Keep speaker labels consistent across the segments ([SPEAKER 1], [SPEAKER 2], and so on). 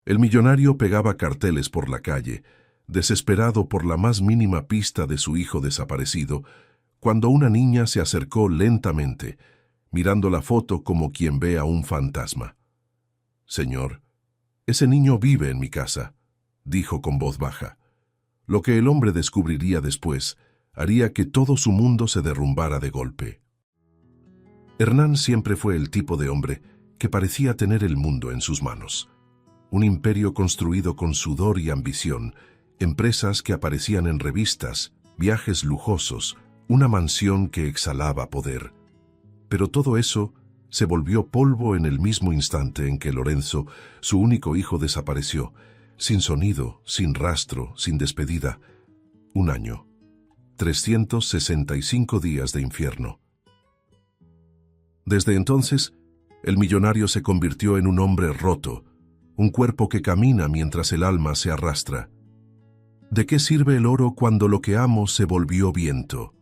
[SPEAKER 1] El millonario pegaba carteles por la calle, desesperado por la más mínima pista de su hijo desaparecido, cuando una niña se acercó lentamente, mirando la foto como quien ve a un fantasma. «Señor, ese niño vive en mi casa», dijo con voz baja. Lo que el hombre descubriría después haría que todo su mundo se derrumbara de golpe. Hernán siempre fue el tipo de hombre que parecía tener el mundo en sus manos. Un imperio construido con sudor y ambición, empresas que aparecían en revistas, viajes lujosos, una mansión que exhalaba poder. Pero todo eso se volvió polvo en el mismo instante en que Lorenzo, su único hijo, desapareció, sin sonido, sin rastro, sin despedida. Un año. 365 días de infierno. Desde entonces, el millonario se convirtió en un hombre roto, un cuerpo que camina mientras el alma se arrastra. ¿De qué sirve el oro cuando lo que amo se volvió viento?,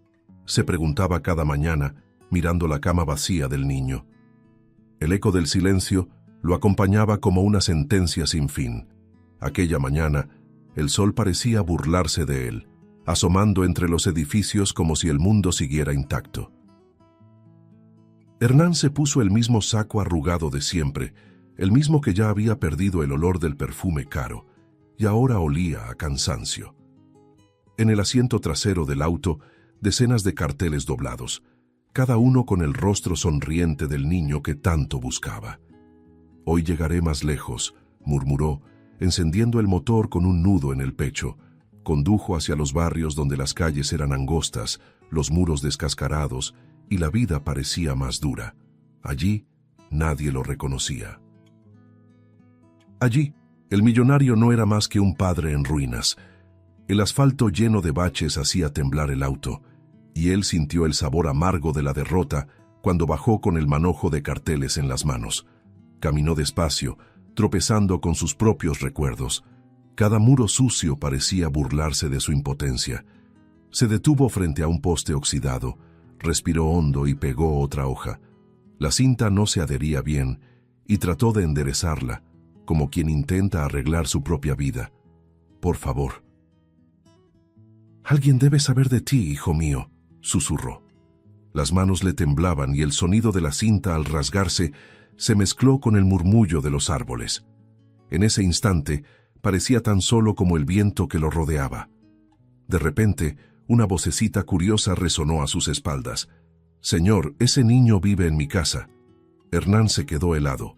[SPEAKER 1] se preguntaba cada mañana, mirando la cama vacía del niño. El eco del silencio lo acompañaba como una sentencia sin fin. Aquella mañana, el sol parecía burlarse de él, asomando entre los edificios como si el mundo siguiera intacto. Hernán se puso el mismo saco arrugado de siempre, el mismo que ya había perdido el olor del perfume caro, y ahora olía a cansancio. En el asiento trasero del auto, decenas de carteles doblados, cada uno con el rostro sonriente del niño que tanto buscaba. «Hoy llegaré más lejos», murmuró, encendiendo el motor con un nudo en el pecho. Condujo hacia los barrios donde las calles eran angostas, los muros descascarados, y la vida parecía más dura. Allí, nadie lo reconocía. Allí, el millonario no era más que un padre en ruinas. El asfalto lleno de baches hacía temblar el auto, y él sintió el sabor amargo de la derrota cuando bajó con el manojo de carteles en las manos. Caminó despacio, tropezando con sus propios recuerdos. Cada muro sucio parecía burlarse de su impotencia. Se detuvo frente a un poste oxidado, respiró hondo y pegó otra hoja. La cinta no se adhería bien, y trató de enderezarla, como quien intenta arreglar su propia vida. «Por favor». «Alguien debe saber de ti, hijo mío», susurró. Las manos le temblaban y el sonido de la cinta al rasgarse se mezcló con el murmullo de los árboles. En ese instante parecía tan solo como el viento que lo rodeaba. De repente, una vocecita curiosa resonó a sus espaldas. «Señor, ese niño vive en mi casa». Hernán se quedó helado.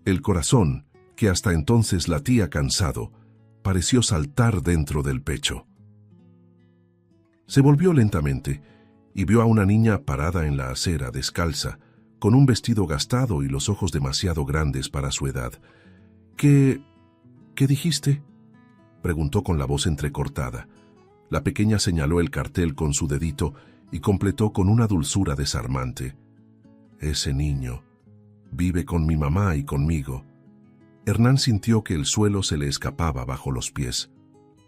[SPEAKER 1] El corazón, que hasta entonces latía cansado, pareció saltar dentro del pecho. Se volvió lentamente y vio a una niña parada en la acera, descalza, con un vestido gastado y los ojos demasiado grandes para su edad. ¿Qué dijiste?», preguntó con la voz entrecortada. La pequeña señaló el cartel con su dedito y completó con una dulzura desarmante. «Ese niño vive con mi mamá y conmigo». Hernán sintió que el suelo se le escapaba bajo los pies.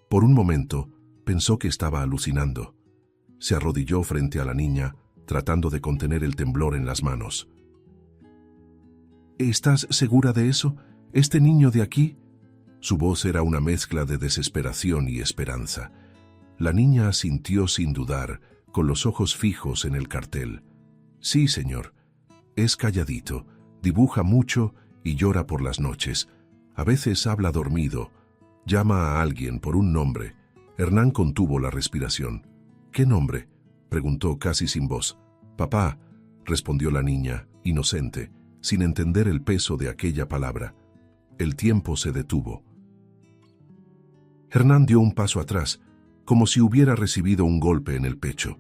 [SPEAKER 1] Por un momento pensó que estaba alucinando. Se arrodilló frente a la niña, tratando de contener el temblor en las manos. «¿Estás segura de eso? ¿Este niño de aquí?». Su voz era una mezcla de desesperación y esperanza. La niña asintió sin dudar, con los ojos fijos en el cartel. «Sí, señor. Es calladito, dibuja mucho y llora por las noches. A veces habla dormido. Llama a alguien por un nombre». Hernán contuvo la respiración. «¿Qué nombre?», preguntó casi sin voz. «Papá», respondió la niña, inocente, sin entender el peso de aquella palabra. El tiempo se detuvo. Hernán dio un paso atrás, como si hubiera recibido un golpe en el pecho.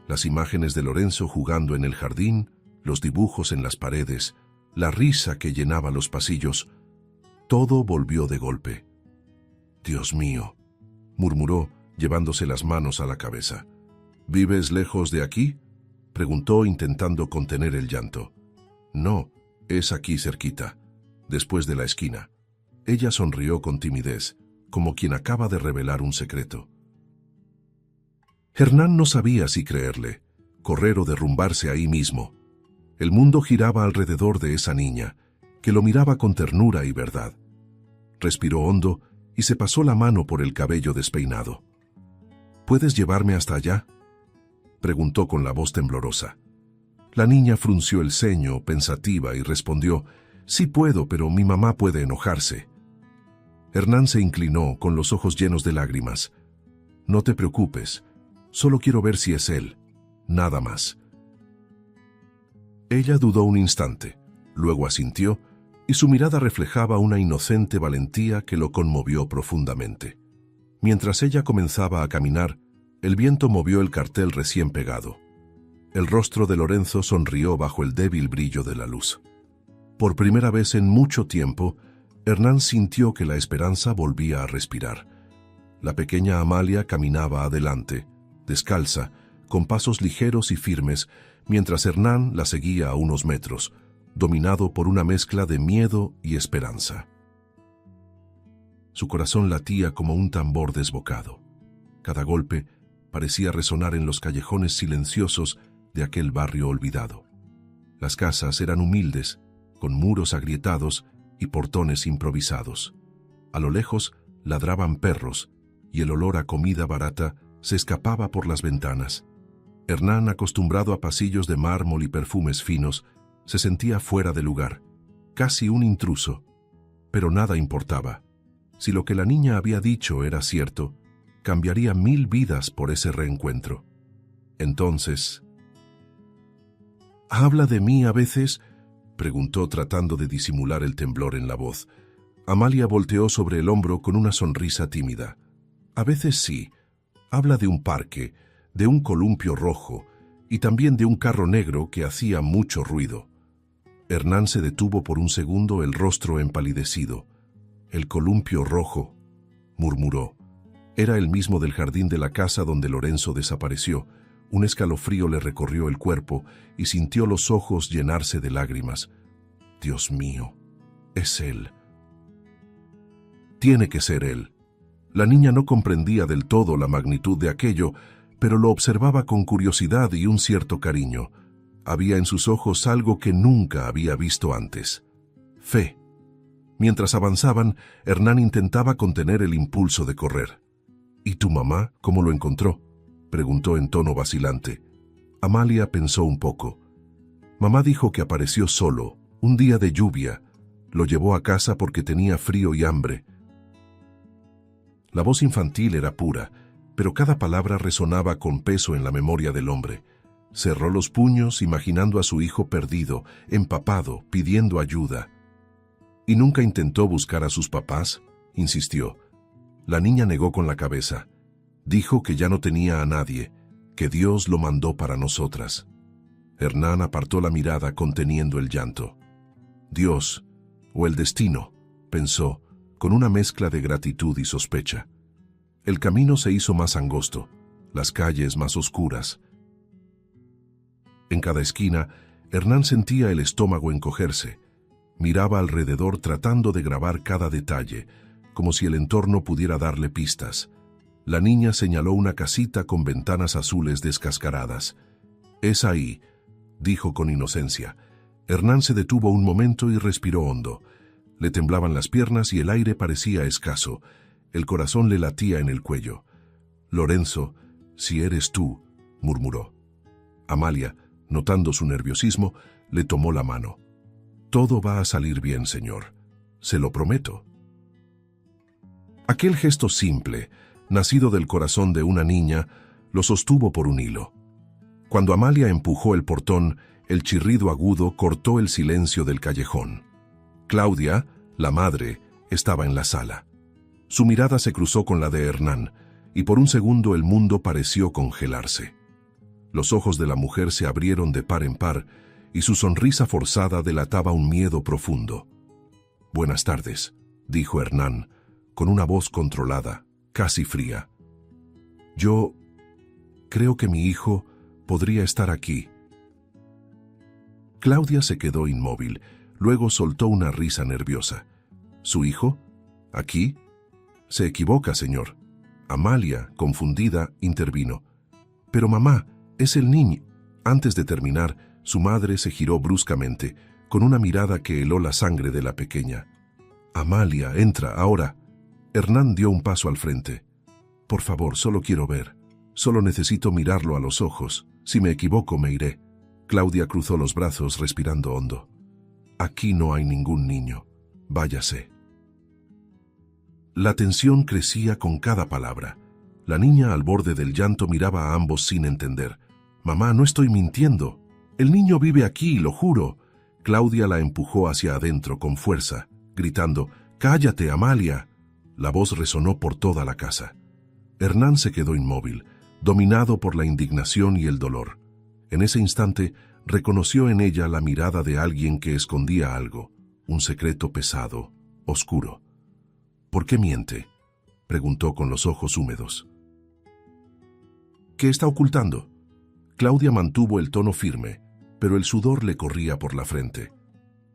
[SPEAKER 1] Las imágenes de Lorenzo jugando en el jardín, los dibujos en las paredes, la risa que llenaba los pasillos, todo volvió de golpe. «Dios mío», murmuró, llevándose las manos a la cabeza. «¿Vives lejos de aquí?», preguntó, intentando contener el llanto. «No, es aquí cerquita, después de la esquina». Ella sonrió con timidez, como quien acaba de revelar un secreto. Hernán no sabía si creerle, correr o derrumbarse ahí mismo. El mundo giraba alrededor de esa niña, que lo miraba con ternura y verdad. Respiró hondo y se pasó la mano por el cabello despeinado. ¿Puedes llevarme hasta allá?, preguntó con la voz temblorosa. La niña frunció el ceño, pensativa, y respondió: «Sí puedo, pero mi mamá puede enojarse». Hernán se inclinó, con los ojos llenos de lágrimas. «No te preocupes, solo quiero ver si es él, nada más». Ella dudó un instante, luego asintió, y su mirada reflejaba una inocente valentía que lo conmovió profundamente. Mientras ella comenzaba a caminar, el viento movió el cartel recién pegado. El rostro de Lorenzo sonrió bajo el débil brillo de la luz. Por primera vez en mucho tiempo, Hernán sintió que la esperanza volvía a respirar. La pequeña Amalia caminaba adelante, descalza, con pasos ligeros y firmes, mientras Hernán la seguía a unos metros, dominado por una mezcla de miedo y esperanza. Su corazón latía como un tambor desbocado. Cada golpe parecía resonar en los callejones silenciosos de aquel barrio olvidado. Las casas eran humildes, con muros agrietados y portones improvisados. A lo lejos ladraban perros y el olor a comida barata se escapaba por las ventanas. Hernán, acostumbrado a pasillos de mármol y perfumes finos, se sentía fuera de lugar, casi un intruso. Pero nada importaba. Si lo que la niña había dicho era cierto, cambiaría 1000 vidas por ese reencuentro. Entonces... «¿Habla de mí a veces?», preguntó tratando de disimular el temblor en la voz. Amalia volteó sobre el hombro con una sonrisa tímida. «A veces sí. Habla de un parque, de un columpio rojo y también de un carro negro que hacía mucho ruido». Hernán se detuvo por un segundo, el rostro empalidecido. «El columpio rojo», murmuró. Era el mismo del jardín de la casa donde Lorenzo desapareció. Un escalofrío le recorrió el cuerpo y sintió los ojos llenarse de lágrimas. «Dios mío, es él. Tiene que ser él». La niña no comprendía del todo la magnitud de aquello, pero lo observaba con curiosidad y un cierto cariño. Había en sus ojos algo que nunca había visto antes: fe. Mientras avanzaban, Hernán intentaba contener el impulso de correr. «¿Y tu mamá, cómo lo encontró?», preguntó en tono vacilante. Amalia pensó un poco. «Mamá dijo que apareció solo, un día de lluvia. Lo llevó a casa porque tenía frío y hambre». La voz infantil era pura, pero cada palabra resonaba con peso en la memoria del hombre. Cerró los puños, imaginando a su hijo perdido, empapado, pidiendo ayuda. «¿Y nunca intentó buscar a sus papás?», insistió. La niña negó con la cabeza. Dijo que ya no tenía a nadie, que Dios lo mandó para nosotras. Hernán apartó la mirada conteniendo el llanto. «Dios, o el destino», pensó, con una mezcla de gratitud y sospecha. El camino se hizo más angosto, las calles más oscuras. En cada esquina, Hernán sentía el estómago encogerse. Miraba alrededor tratando de grabar cada detalle, como si el entorno pudiera darle pistas. La niña señaló una casita con ventanas azules descascaradas. «Es ahí», dijo con inocencia. Hernán se detuvo un momento y respiró hondo. Le temblaban las piernas y el aire parecía escaso. El corazón le latía en el cuello. «Lorenzo, si eres tú», murmuró. Amalia, notando su nerviosismo, le tomó la mano. «Todo va a salir bien, señor. Se lo prometo». Aquel gesto simple, nacido del corazón de una niña, lo sostuvo por un hilo. Cuando Amalia empujó el portón, el chirrido agudo cortó el silencio del callejón. Claudia, la madre, estaba en la sala. Su mirada se cruzó con la de Hernán, y por un segundo el mundo pareció congelarse. Los ojos de la mujer se abrieron de par en par, y su sonrisa forzada delataba un miedo profundo. «Buenas tardes», dijo Hernán, con una voz controlada, casi fría. «Yo creo que mi hijo podría estar aquí». Claudia se quedó inmóvil, luego soltó una risa nerviosa. «¿Su hijo? ¿Aquí?». «Se equivoca, señor». Amalia, confundida, intervino. «Pero mamá, es el niño». Antes de terminar, su madre se giró bruscamente, con una mirada que heló la sangre de la pequeña. Amalia, entra, ahora. Hernán dio un paso al frente. Por favor, solo quiero ver. Solo necesito mirarlo a los ojos. Si me equivoco, me iré. Claudia cruzó los brazos, respirando hondo. Aquí no hay ningún niño. Váyase. La tensión crecía con cada palabra. La niña, al borde del llanto, miraba a ambos sin entender. Mamá, no estoy mintiendo. El niño vive aquí, lo juro. Claudia la empujó hacia adentro con fuerza, gritando, «¡Cállate, Amalia!». La voz resonó por toda la casa. Hernán se quedó inmóvil, dominado por la indignación y el dolor. En ese instante, reconoció en ella la mirada de alguien que escondía algo, un secreto pesado, oscuro. «¿Por qué miente?», preguntó con los ojos húmedos. «¿Qué está ocultando?». Claudia mantuvo el tono firme, pero el sudor le corría por la frente.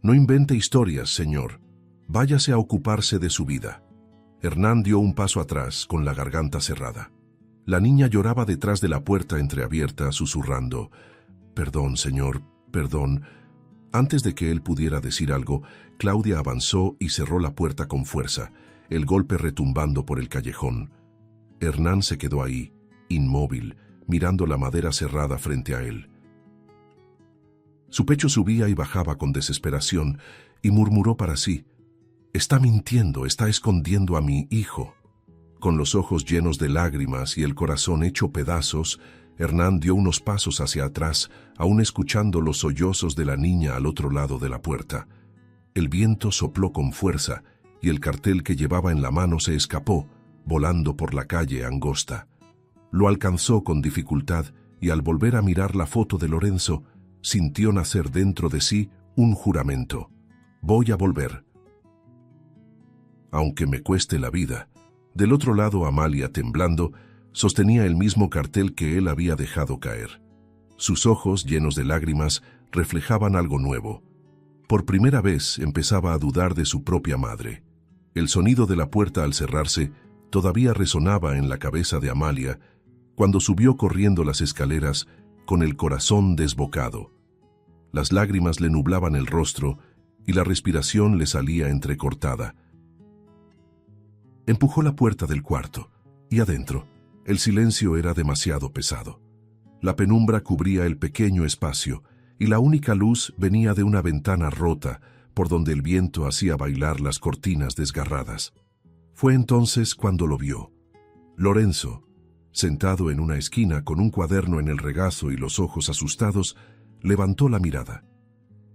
[SPEAKER 1] «No invente historias, señor. Váyase a ocuparse de su vida». Hernán dio un paso atrás, con la garganta cerrada. La niña lloraba detrás de la puerta entreabierta, susurrando, «Perdón, señor, perdón». Antes de que él pudiera decir algo, Claudia avanzó y cerró la puerta con fuerza, el golpe retumbando por el callejón. Hernán se quedó ahí, inmóvil, mirando la madera cerrada frente a él. Su pecho subía y bajaba con desesperación, y murmuró para sí, «Está mintiendo, está escondiendo a mi hijo». Con los ojos llenos de lágrimas y el corazón hecho pedazos, Hernán dio unos pasos hacia atrás, aún escuchando los sollozos de la niña al otro lado de la puerta. El viento sopló con fuerza, y el cartel que llevaba en la mano se escapó, volando por la calle angosta. Lo alcanzó con dificultad, y al volver a mirar la foto de Lorenzo, sintió nacer dentro de sí un juramento. «Voy a volver. Aunque me cueste la vida». Del otro lado, Amalia, temblando, sostenía el mismo cartel que él había dejado caer. Sus ojos, llenos de lágrimas, reflejaban algo nuevo. Por primera vez empezaba a dudar de su propia madre. El sonido de la puerta al cerrarse todavía resonaba en la cabeza de Amalia cuando subió corriendo las escaleras con el corazón desbocado. Las lágrimas le nublaban el rostro y la respiración le salía entrecortada. Empujó la puerta del cuarto, y adentro, el silencio era demasiado pesado. La penumbra cubría el pequeño espacio, y la única luz venía de una ventana rota, por donde el viento hacía bailar las cortinas desgarradas. Fue entonces cuando lo vio. Lorenzo, sentado en una esquina con un cuaderno en el regazo y los ojos asustados, levantó la mirada.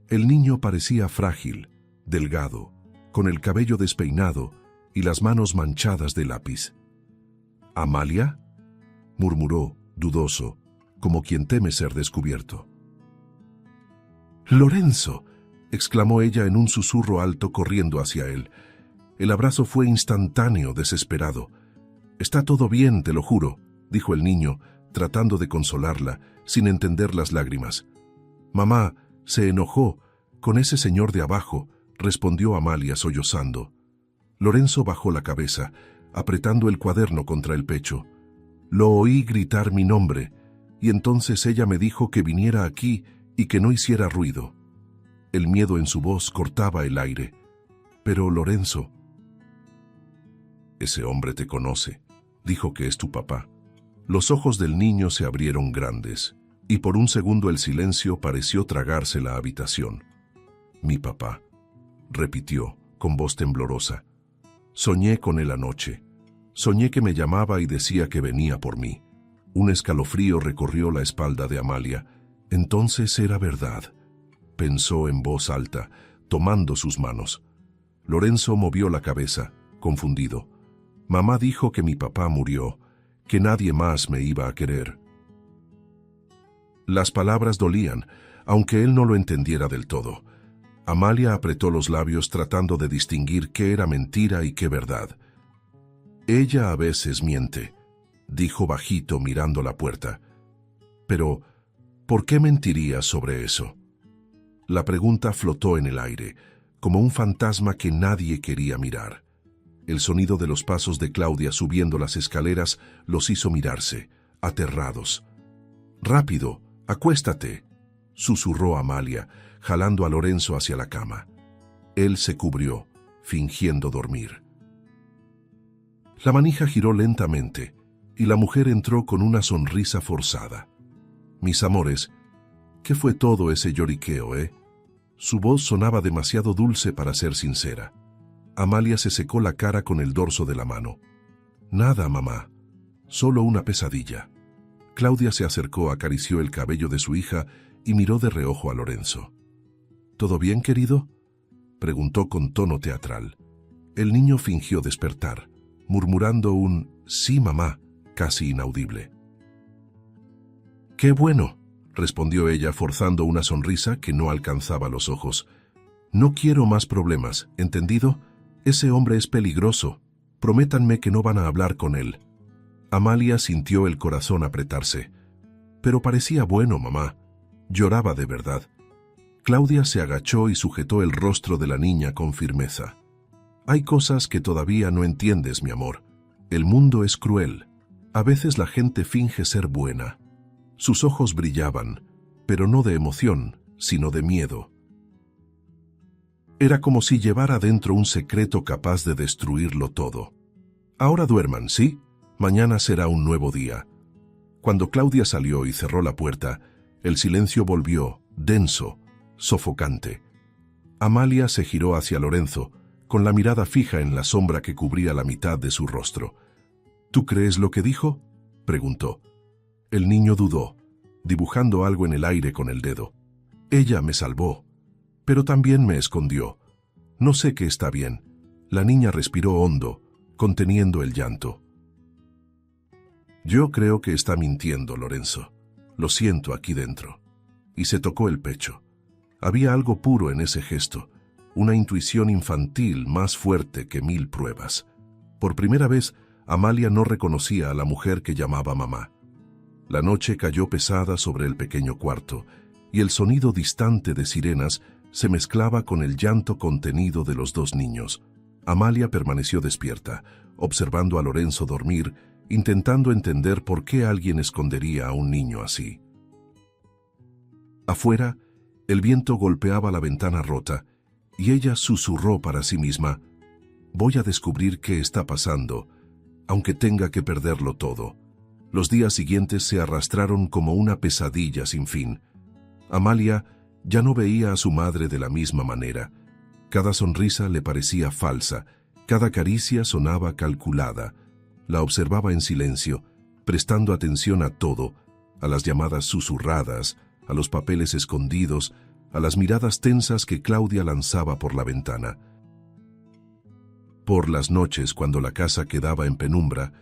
[SPEAKER 1] El niño parecía frágil, delgado, con el cabello despeinado y las manos manchadas de lápiz. «¿Amalia?», murmuró, dudoso, como quien teme ser descubierto. «¡Lorenzo!», exclamó ella en un susurro alto corriendo hacia él. El abrazo fue instantáneo, desesperado. «Está todo bien, te lo juro», dijo el niño, tratando de consolarla, sin entender las lágrimas. «Mamá se enojó con ese señor de abajo», respondió Amalia sollozando. Lorenzo bajó la cabeza, apretando el cuaderno contra el pecho. «Lo oí gritar mi nombre, y entonces ella me dijo que viniera aquí y que no hiciera ruido». El miedo en su voz cortaba el aire. «Pero, Lorenzo...». «Ese hombre te conoce. Dijo que es tu papá». Los ojos del niño se abrieron grandes, y por un segundo el silencio pareció tragarse la habitación. «Mi papá», repitió, con voz temblorosa. «Soñé con él anoche. Soñé que me llamaba y decía que venía por mí». Un escalofrío recorrió la espalda de Amalia. «Entonces era verdad», pensó en voz alta, tomando sus manos. Lorenzo movió la cabeza, confundido. «Mamá dijo que mi papá murió, que nadie más me iba a querer». Las palabras dolían, aunque él no lo entendiera del todo. Amalia apretó los labios tratando de distinguir qué era mentira y qué verdad. «Ella a veces miente», dijo bajito mirando la puerta. «Pero, ¿por qué mentiría sobre eso?». La pregunta flotó en el aire, como un fantasma que nadie quería mirar. El sonido de los pasos de Claudia subiendo las escaleras los hizo mirarse, aterrados. «Rápido, acuéstate», susurró Amalia, jalando a Lorenzo hacia la cama. Él se cubrió, fingiendo dormir. La manija giró lentamente y la mujer entró con una sonrisa forzada. Mis amores, ¿qué fue todo ese lloriqueo, eh? Su voz sonaba demasiado dulce para ser sincera. Amalia se secó la cara con el dorso de la mano. Nada, mamá. Solo una pesadilla. Claudia se acercó, acarició el cabello de su hija y miró de reojo a Lorenzo. ¿Todo bien, querido?, preguntó con tono teatral. El niño fingió despertar, murmurando un «sí, mamá», casi inaudible. «Qué bueno», respondió ella forzando una sonrisa que no alcanzaba los ojos. «No quiero más problemas, ¿entendido? Ese hombre es peligroso. Prométanme que no van a hablar con él». Amalia sintió el corazón apretarse. «Pero parecía bueno, mamá. Lloraba de verdad». Claudia se agachó y sujetó el rostro de la niña con firmeza. «Hay cosas que todavía no entiendes, mi amor. El mundo es cruel. A veces la gente finge ser buena». Sus ojos brillaban, pero no de emoción, sino de miedo. Era como si llevara dentro un secreto capaz de destruirlo todo. «Ahora duerman, ¿sí? Mañana será un nuevo día». Cuando Claudia salió y cerró la puerta, el silencio volvió, denso, sofocante. Amalia se giró hacia Lorenzo, con la mirada fija en la sombra que cubría la mitad de su rostro. «¿Tú crees lo que dijo?», preguntó. El niño dudó, dibujando algo en el aire con el dedo. «Ella me salvó, pero también me escondió. No sé qué está bien». La niña respiró hondo, conteniendo el llanto. «Yo creo que está mintiendo, Lorenzo. Lo siento aquí dentro». Y se tocó el pecho. Había algo puro en ese gesto, una intuición infantil más fuerte que 1000 pruebas. Por primera vez, Amalia no reconocía a la mujer que llamaba mamá. La noche cayó pesada sobre el pequeño cuarto, y el sonido distante de sirenas se mezclaba con el llanto contenido de los dos niños. Amalia permaneció despierta, observando a Lorenzo dormir, intentando entender por qué alguien escondería a un niño así. Afuera, el viento golpeaba la ventana rota, y ella susurró para sí misma: «Voy a descubrir qué está pasando, aunque tenga que perderlo todo». Los días siguientes se arrastraron como una pesadilla sin fin. Amalia ya no veía a su madre de la misma manera. Cada sonrisa le parecía falsa, cada caricia sonaba calculada. La observaba en silencio, prestando atención a todo, a las llamadas susurradas, a los papeles escondidos, a las miradas tensas que Claudia lanzaba por la ventana. Por las noches, cuando la casa quedaba en penumbra,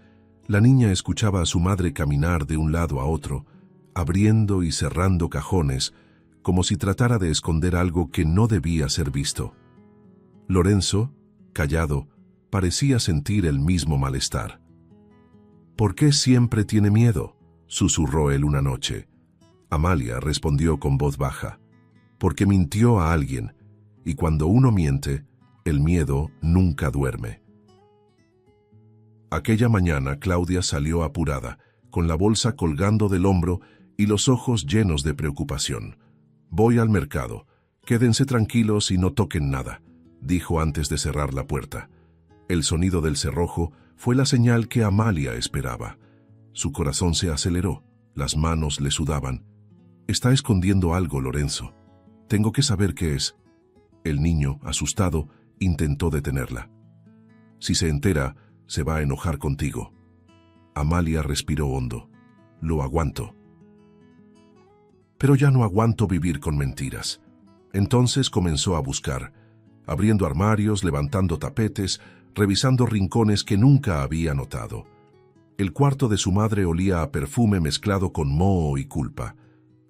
[SPEAKER 1] la niña escuchaba a su madre caminar de un lado a otro, abriendo y cerrando cajones, como si tratara de esconder algo que no debía ser visto. Lorenzo, callado, parecía sentir el mismo malestar. «¿Por qué siempre tiene miedo?», susurró él una noche. Amalia respondió con voz baja: «Porque mintió a alguien, y cuando uno miente, el miedo nunca duerme». Aquella mañana Claudia salió apurada, con la bolsa colgando del hombro y los ojos llenos de preocupación. «Voy al mercado. Quédense tranquilos y no toquen nada», dijo antes de cerrar la puerta. El sonido del cerrojo fue la señal que Amalia esperaba. Su corazón se aceleró, las manos le sudaban. «Está escondiendo algo, Lorenzo. Tengo que saber qué es». El niño, asustado, intentó detenerla. «Si se entera, se va a enojar contigo». Amalia respiró hondo. «Lo aguanto». «Pero ya no aguanto vivir con mentiras». Entonces comenzó a buscar, abriendo armarios, levantando tapetes, revisando rincones que nunca había notado. El cuarto de su madre olía a perfume mezclado con moho y culpa.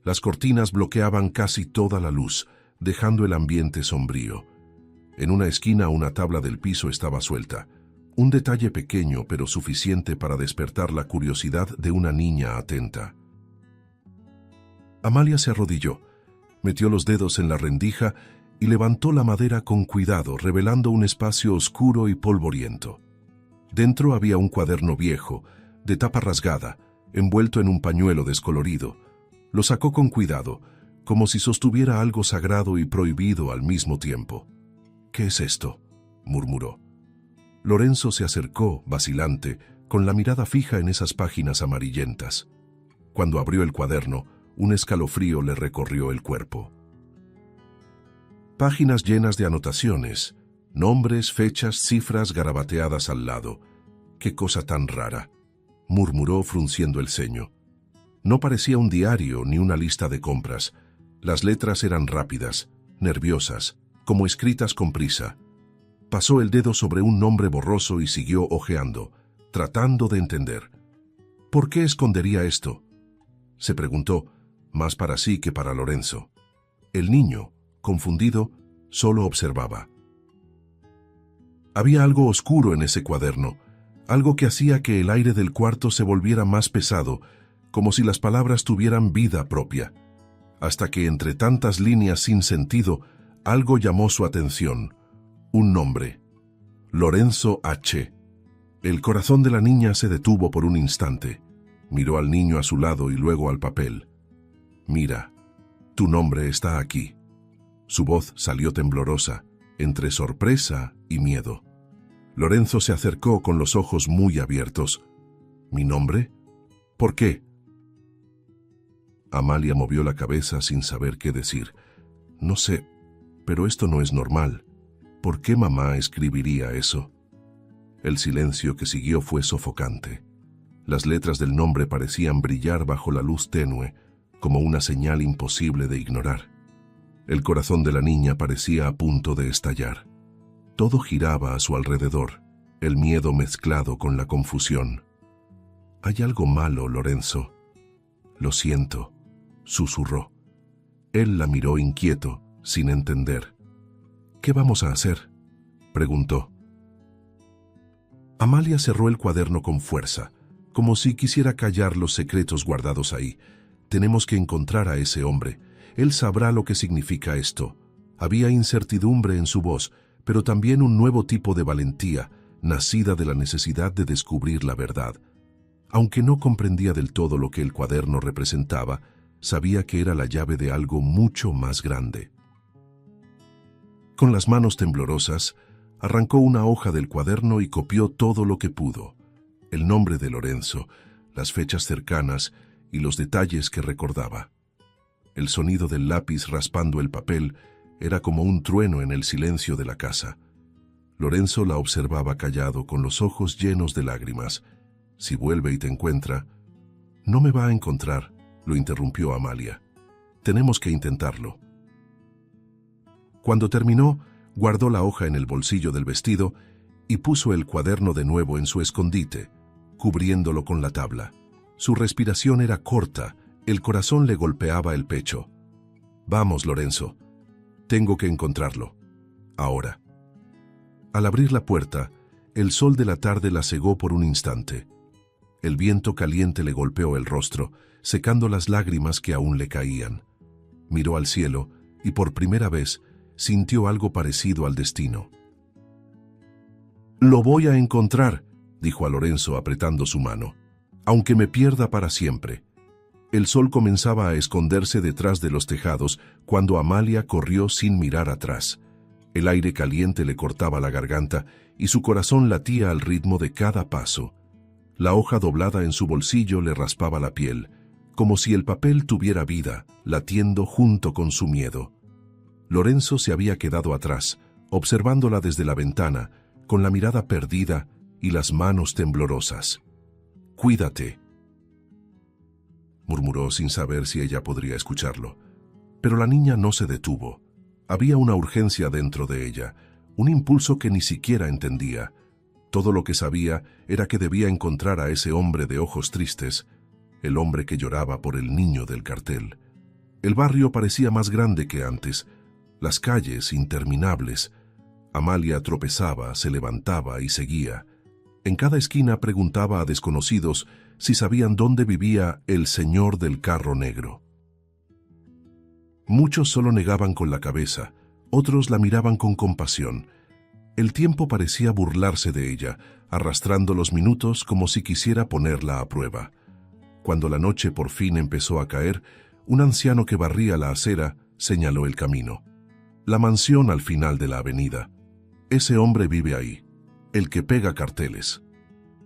[SPEAKER 1] Las cortinas bloqueaban casi toda la luz, dejando el ambiente sombrío. En una esquina una tabla del piso estaba suelta. Un detalle pequeño pero suficiente para despertar la curiosidad de una niña atenta. Amalia se arrodilló, metió los dedos en la rendija y levantó la madera con cuidado, revelando un espacio oscuro y polvoriento. Dentro había un cuaderno viejo, de tapa rasgada, envuelto en un pañuelo descolorido. Lo sacó con cuidado, como si sostuviera algo sagrado y prohibido al mismo tiempo. «¿Qué es esto?», murmuró. Lorenzo se acercó, vacilante, con la mirada fija en esas páginas amarillentas. Cuando abrió el cuaderno, un escalofrío le recorrió el cuerpo. Páginas llenas de anotaciones, nombres, fechas, cifras garabateadas al lado. ¡Qué cosa tan rara!, murmuró frunciendo el ceño. No parecía un diario ni una lista de compras. Las letras eran rápidas, nerviosas, como escritas con prisa. Pasó el dedo sobre un nombre borroso y siguió hojeando, tratando de entender. ¿Por qué escondería esto?, se preguntó, más para sí que para Lorenzo. El niño, confundido, solo observaba. Había algo oscuro en ese cuaderno, algo que hacía que el aire del cuarto se volviera más pesado, como si las palabras tuvieran vida propia. Hasta que entre tantas líneas sin sentido, algo llamó su atención. Un nombre. Lorenzo H. El corazón de la niña se detuvo por un instante. Miró al niño a su lado y luego al papel. «Mira, tu nombre está aquí». Su voz salió temblorosa, entre sorpresa y miedo. Lorenzo se acercó con los ojos muy abiertos. «¿Mi nombre? ¿Por qué?». Amalia movió la cabeza sin saber qué decir. «No sé, pero esto no es normal. ¿Por qué mamá escribiría eso?». El silencio que siguió fue sofocante. Las letras del nombre parecían brillar bajo la luz tenue, como una señal imposible de ignorar. El corazón de la niña parecía a punto de estallar. Todo giraba a su alrededor, el miedo mezclado con la confusión. «Hay algo malo, Lorenzo». «Lo siento», susurró. Él la miró inquieto, sin entender. «¿Qué vamos a hacer?», preguntó. Amalia cerró el cuaderno con fuerza, como si quisiera callar los secretos guardados ahí. «Tenemos que encontrar a ese hombre. Él sabrá lo que significa esto». Había incertidumbre en su voz, pero también un nuevo tipo de valentía, nacida de la necesidad de descubrir la verdad. Aunque no comprendía del todo lo que el cuaderno representaba, sabía que era la llave de algo mucho más grande. Con las manos temblorosas, arrancó una hoja del cuaderno y copió todo lo que pudo. El nombre de Lorenzo, las fechas cercanas y los detalles que recordaba. El sonido del lápiz raspando el papel era como un trueno en el silencio de la casa. Lorenzo la observaba callado, con los ojos llenos de lágrimas. «Si vuelve y te encuentra». «No me va a encontrar», lo interrumpió Amalia. «Tenemos que intentarlo». Cuando terminó, guardó la hoja en el bolsillo del vestido y puso el cuaderno de nuevo en su escondite, cubriéndolo con la tabla. Su respiración era corta, el corazón le golpeaba el pecho. «Vamos, Lorenzo. Tengo que encontrarlo. Ahora». Al abrir la puerta, el sol de la tarde la cegó por un instante. El viento caliente le golpeó el rostro, secando las lágrimas que aún le caían. Miró al cielo y por primera vez sintió algo parecido al destino. «Lo voy a encontrar», dijo a Lorenzo apretando su mano, «aunque me pierda para siempre». El sol comenzaba a esconderse detrás de los tejados cuando Amalia corrió sin mirar atrás. El aire caliente le cortaba la garganta y su corazón latía al ritmo de cada paso. La hoja doblada en su bolsillo le raspaba la piel, como si el papel tuviera vida, latiendo junto con su miedo. Lorenzo se había quedado atrás, observándola desde la ventana, con la mirada perdida y las manos temblorosas. «Cuídate», murmuró sin saber si ella podría escucharlo. Pero la niña no se detuvo. Había una urgencia dentro de ella, un impulso que ni siquiera entendía. Todo lo que sabía era que debía encontrar a ese hombre de ojos tristes, el hombre que lloraba por el niño del cartel. El barrio parecía más grande que antes, las calles interminables. Amalia tropezaba, se levantaba y seguía. En cada esquina preguntaba a desconocidos si sabían dónde vivía el señor del carro negro. Muchos solo negaban con la cabeza, otros la miraban con compasión. El tiempo parecía burlarse de ella, arrastrando los minutos como si quisiera ponerla a prueba. Cuando la noche por fin empezó a caer, un anciano que barría la acera señaló el camino. La mansión al final de la avenida. Ese hombre vive ahí, el que pega carteles.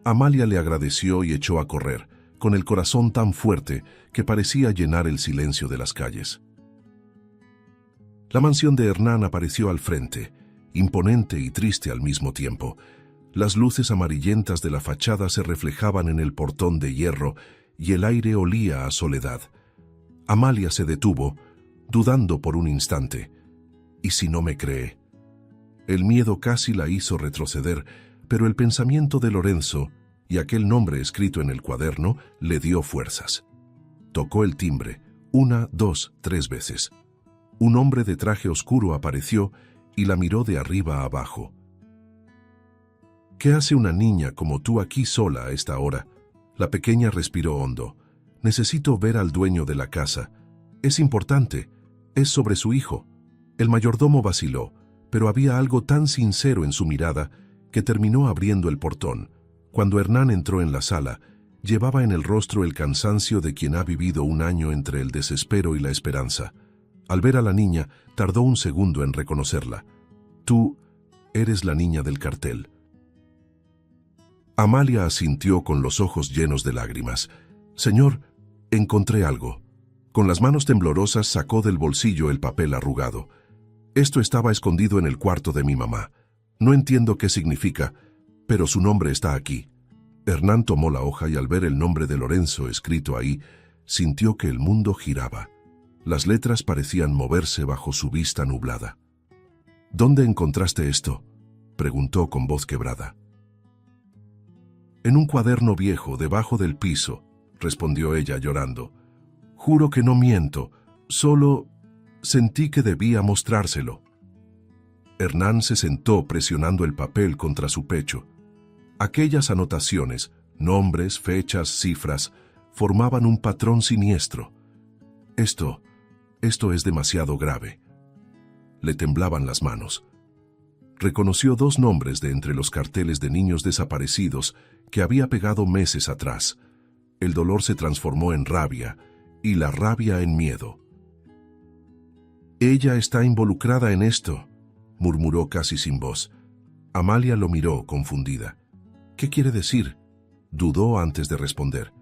[SPEAKER 1] Amalia le agradeció y echó a correr, con el corazón tan fuerte que parecía llenar el silencio de las calles. La mansión de Hernán apareció al frente, imponente y triste al mismo tiempo. Las luces amarillentas de la fachada se reflejaban en el portón de hierro y el aire olía a soledad. Amalia se detuvo, dudando por un instante. ¿Y si no me cree? El miedo casi la hizo retroceder, pero el pensamiento de Lorenzo y aquel nombre escrito en el cuaderno le dio fuerzas. Tocó el timbre, 1, 2, 3 veces. Un hombre de traje oscuro apareció y la miró de arriba a abajo. ¿Qué hace una niña como tú aquí sola a esta hora? La pequeña respiró hondo. Necesito ver al dueño de la casa. Es importante. Es sobre su hijo. El mayordomo vaciló, pero había algo tan sincero en su mirada que terminó abriendo el portón. Cuando Hernán entró en la sala, llevaba en el rostro el cansancio de quien ha vivido un año entre el desespero y la esperanza. Al ver a la niña, tardó un segundo en reconocerla. Tú eres la niña del cartel. Amalia asintió con los ojos llenos de lágrimas. Señor, encontré algo. Con las manos temblorosas sacó del bolsillo el papel arrugado. Esto estaba escondido en el cuarto de mi mamá. No entiendo qué significa, pero su nombre está aquí. Hernán tomó la hoja y al ver el nombre de Lorenzo escrito ahí, sintió que el mundo giraba. Las letras parecían moverse bajo su vista nublada. ¿Dónde encontraste esto?, preguntó con voz quebrada. En un cuaderno viejo, debajo del piso, respondió ella llorando. Juro que no miento, solo sentí que debía mostrárselo. Hernán se sentó presionando el papel contra su pecho. Aquellas anotaciones, nombres, fechas, cifras, formaban un patrón siniestro. Esto es demasiado grave. Le temblaban las manos. Reconoció 2 nombres de entre los carteles de niños desaparecidos que había pegado meses atrás. El dolor se transformó en rabia y la rabia en miedo. Ella está involucrada en esto, murmuró casi sin voz. Amalia lo miró confundida. ¿Qué quiere decir? Dudó antes de responder.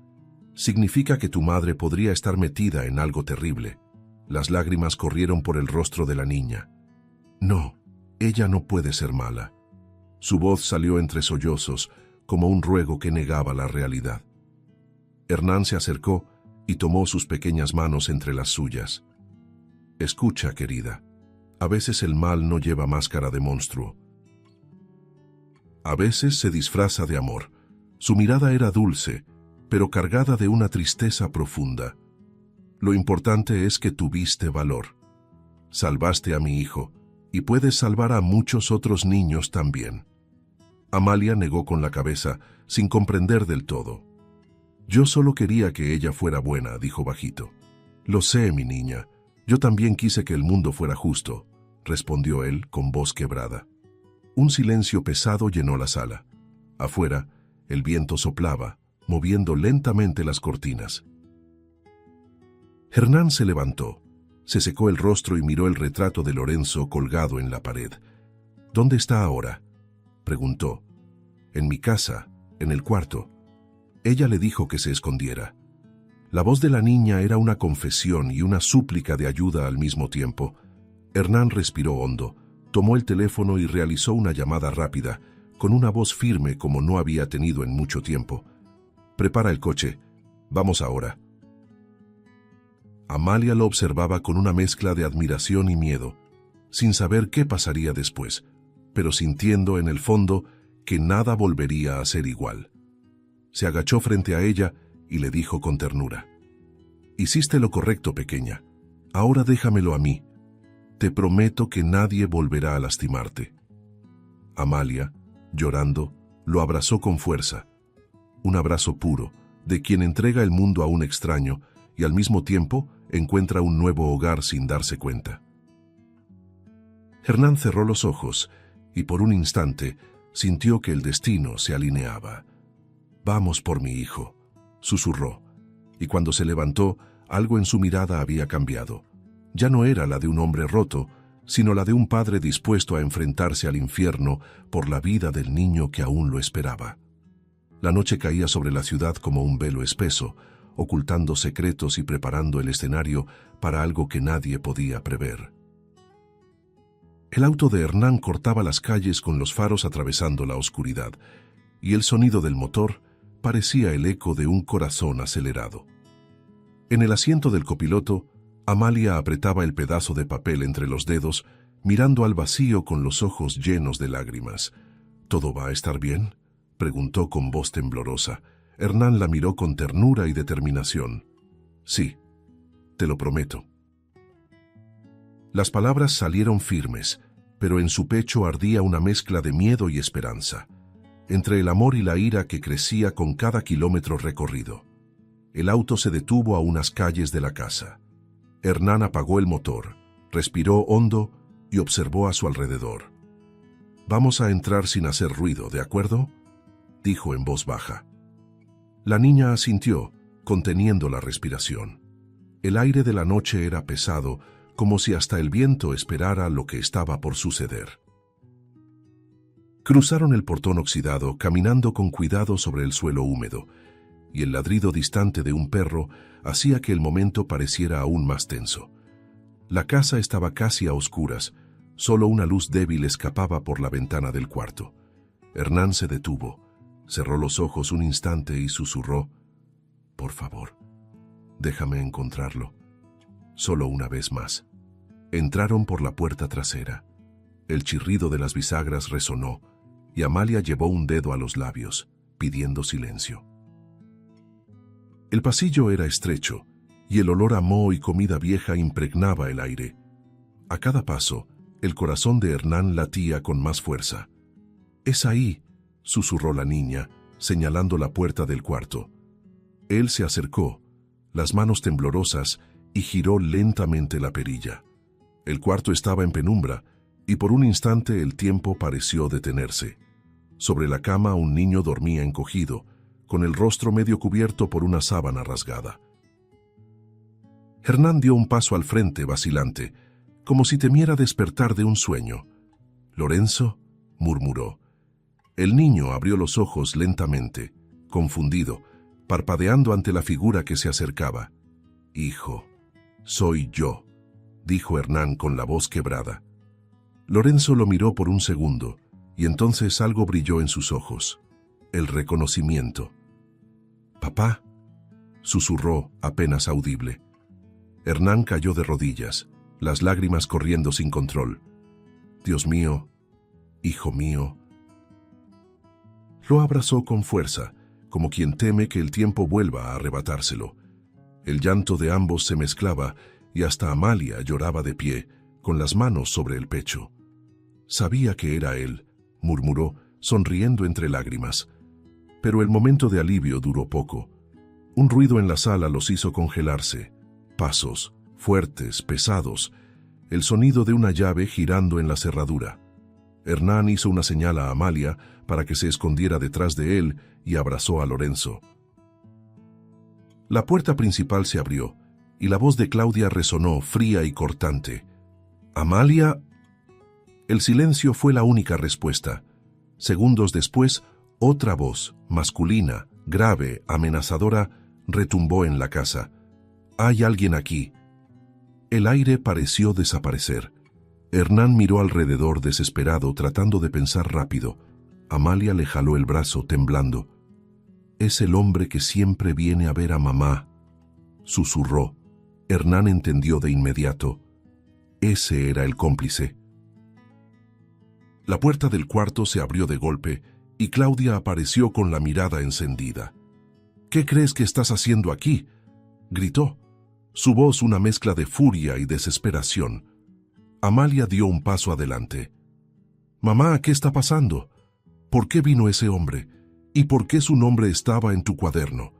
[SPEAKER 1] Significa que tu madre podría estar metida en algo terrible. Las lágrimas corrieron por el rostro de la niña. No, ella no puede ser mala. Su voz salió entre sollozos, como un ruego que negaba la realidad. Hernán se acercó y tomó sus pequeñas manos entre las suyas. Escucha, querida. A veces el mal no lleva máscara de monstruo. A veces se disfraza de amor. Su mirada era dulce, pero cargada de una tristeza profunda. Lo importante es que tuviste valor. Salvaste a mi hijo, y puedes salvar a muchos otros niños también. Amalia negó con la cabeza, sin comprender del todo. Yo solo quería que ella fuera buena, dijo bajito. Lo sé, mi niña. Yo también quise que el mundo fuera justo, respondió él con voz quebrada. Un silencio pesado llenó la sala. Afuera, el viento soplaba, moviendo lentamente las cortinas. Hernán se levantó, se secó el rostro y miró el retrato de Lorenzo colgado en la pared. ¿Dónde está ahora?, preguntó. En mi casa, en el cuarto. Ella le dijo que se escondiera. La voz de la niña era una confesión y una súplica de ayuda al mismo tiempo. Hernán respiró hondo, tomó el teléfono y realizó una llamada rápida, con una voz firme como no había tenido en mucho tiempo. Prepara el coche. Vamos ahora. Amalia lo observaba con una mezcla de admiración y miedo, sin saber qué pasaría después, pero sintiendo en el fondo que nada volvería a ser igual. Se agachó frente a ella y le dijo con ternura: «Hiciste lo correcto, pequeña. Ahora déjamelo a mí. Te prometo que nadie volverá a lastimarte». Amalia, llorando, lo abrazó con fuerza. Un abrazo puro, de quien entrega el mundo a un extraño y al mismo tiempo encuentra un nuevo hogar sin darse cuenta. Hernán cerró los ojos y por un instante sintió que el destino se alineaba. «Vamos por mi hijo», susurró, y cuando se levantó, algo en su mirada había cambiado. Ya no era la de un hombre roto, sino la de un padre dispuesto a enfrentarse al infierno por la vida del niño que aún lo esperaba. La noche caía sobre la ciudad como un velo espeso, ocultando secretos y preparando el escenario para algo que nadie podía prever. El auto de Hernán cortaba las calles con los faros atravesando la oscuridad, y el sonido del motor parecía el eco de un corazón acelerado. En el asiento del copiloto, Amalia apretaba el pedazo de papel entre los dedos, mirando al vacío con los ojos llenos de lágrimas. ¿Todo va a estar bien?, preguntó con voz temblorosa. Hernán la miró con ternura y determinación. Sí, te lo prometo. Las palabras salieron firmes, pero en su pecho ardía una mezcla de miedo y esperanza, entre el amor y la ira que crecía con cada kilómetro recorrido. El auto se detuvo a unas calles de la casa. Hernán apagó el motor, respiró hondo y observó a su alrededor. «Vamos a entrar sin hacer ruido, ¿de acuerdo?», dijo en voz baja. La niña asintió, conteniendo la respiración. El aire de la noche era pesado, como si hasta el viento esperara lo que estaba por suceder. Cruzaron el portón oxidado, caminando con cuidado sobre el suelo húmedo, y el ladrido distante de un perro hacía que el momento pareciera aún más tenso. La casa estaba casi a oscuras, solo una luz débil escapaba por la ventana del cuarto. Hernán se detuvo, cerró los ojos un instante y susurró: «Por favor, déjame encontrarlo. Solo una vez más». Entraron por la puerta trasera. El chirrido de las bisagras resonó, y Amalia llevó un dedo a los labios, pidiendo silencio. El pasillo era estrecho, y el olor a moho y comida vieja impregnaba el aire. A cada paso, el corazón de Hernán latía con más fuerza. «Es ahí», susurró la niña, señalando la puerta del cuarto. Él se acercó, las manos temblorosas, y giró lentamente la perilla. El cuarto estaba en penumbra, y por un instante el tiempo pareció detenerse. Sobre la cama un niño dormía encogido, con el rostro medio cubierto por una sábana rasgada. Hernán dio un paso al frente, vacilante, como si temiera despertar de un sueño. «¿Lorenzo?», murmuró. El niño abrió los ojos lentamente, confundido, parpadeando ante la figura que se acercaba. «Hijo, soy yo», dijo Hernán con la voz quebrada. Lorenzo lo miró por un segundo, y entonces algo brilló en sus ojos. El reconocimiento. «Papá», susurró, apenas audible. Hernán cayó de rodillas, las lágrimas corriendo sin control. «Dios mío, hijo mío». Lo abrazó con fuerza, como quien teme que el tiempo vuelva a arrebatárselo. El llanto de ambos se mezclaba, y hasta Amalia lloraba de pie, con las manos sobre el pecho. «Sabía que era él», murmuró, sonriendo entre lágrimas. Pero el momento de alivio duró poco. Un ruido en la sala los hizo congelarse. Pasos, fuertes, pesados, el sonido de una llave girando en la cerradura. Hernán hizo una señal a Amalia para que se escondiera detrás de él y abrazó a Lorenzo. La puerta principal se abrió, y la voz de Claudia resonó fría y cortante. «¿Amalia?». El silencio fue la única respuesta. Segundos después, otra voz, masculina, grave, amenazadora, retumbó en la casa. «Hay alguien aquí». El aire pareció desaparecer. Hernán miró alrededor desesperado, tratando de pensar rápido. Amalia le jaló el brazo, temblando. «Es el hombre que siempre viene a ver a mamá», susurró. Hernán entendió de inmediato. Ese era el cómplice. La puerta del cuarto se abrió de golpe y Claudia apareció con la mirada encendida. «¿Qué crees que estás haciendo aquí?», gritó. Su voz una mezcla de furia y desesperación. Amalia dio un paso adelante. «Mamá, ¿qué está pasando? ¿Por qué vino ese hombre? ¿Y por qué su nombre estaba en tu cuaderno?».